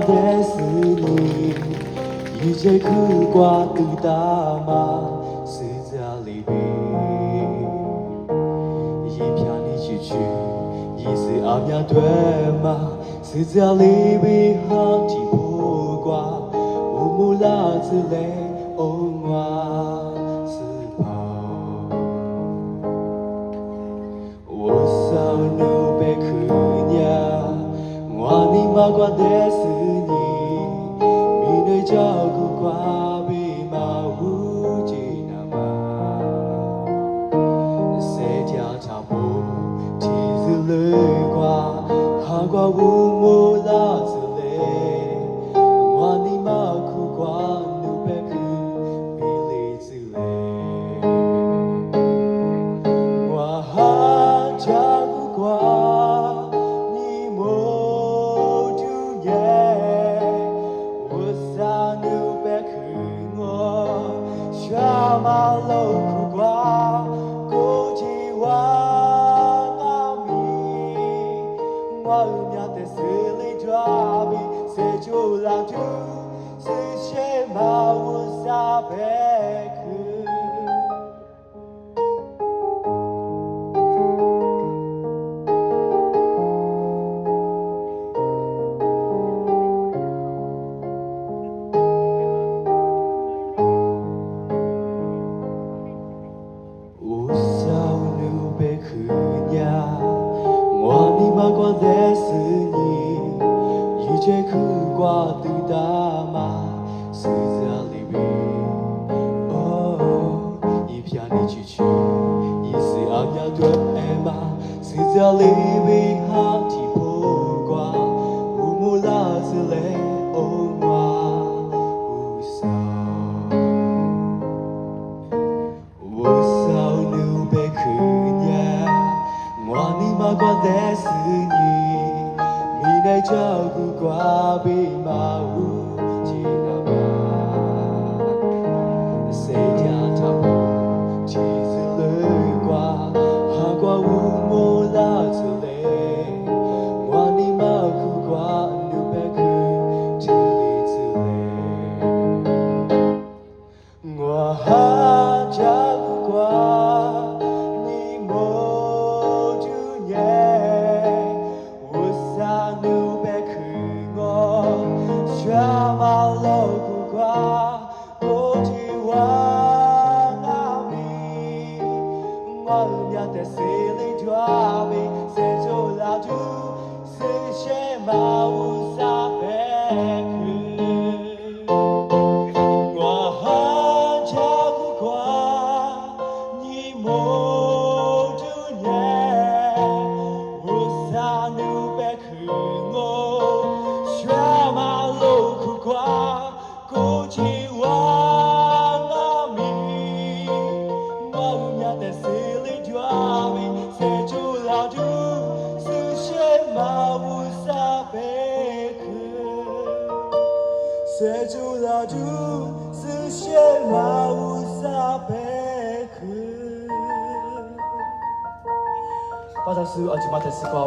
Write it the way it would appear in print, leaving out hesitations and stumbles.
တဲ့စနီရေချိတ်ခုกว่าသူသားမှာစေကြလိမ့်မယ်ရေဖြာနေချီချီရေစအများတွေမှာစေကြလိမ့်မယ်ဟာတီဖို့กว่าဝမူလာစလေအုံးဝါစပါဝဆောင်နုပဲခုညာငွာနီမကွာတဲ့စနီမိနေကြောက်ကူကွာပြီးမဝူကြည်နာမှာစေကြချဖို့ဒီစလေကွာဟာကွာဝူမိုးလာစလေငွာနီမခုကွာနုပဲခုမိလေးစလေငွာဟာချာကူကွာနီမိုးတူရဲ့ဝစာနုပဲခုငေါရှာမလို့ခုကွာကိုချီဝါနာမီငွာမြတ်တဲ့စေလေးထွားပြီးစေချိုးလာသူစေရှဲမဝစာပဲခုငွာနီမကွာတဲ့စနီရေချေခုกว่าသူသားမှာစေစလိမ့်မယ်အော်ရေဖြာနေချီချီရေစအများတွေအမှာစေစလိမ့်မယ်ဟာတီဖို့กว่าဝမူလာစလေအုံးဝါဝဆောင်နုပဲခုညာငွာနီမကွာတဲ့စနီမိနေကြောက်ကူကွာပြီးမဝူချီနာမှာစေကြချဖို့ချီစလေကွာဟာကွာဝူမိုးလာစလေငွာနီမခုကွာနုပဲခုချီလေးစလေငွာဟာချာကူကွာနီမိုးတူရဲ့ဝစာနုပဲခုငေါရှာမလို့ကူကွာကိုချီဝါနာမီငေါမြတ်တဲ့စေလေးထွားပြီးစေချိုးလာသူစေရှဲမဝစာပဲခုငွာဟာချာကူကွာညီမို့တူရဲ့ဝစာနုပဲခုငေါရှာမလို့ခုကွာကိုချီဝါနာမီငေါမြတ်တဲ့စေလေးထွားပြီးစေချိုးလာသူစေရှဲမဝစာပဲခုစေချိုးလာသူစေရှဲမဝစာပဲခုဘာသာစုအကြမတဲ့စကော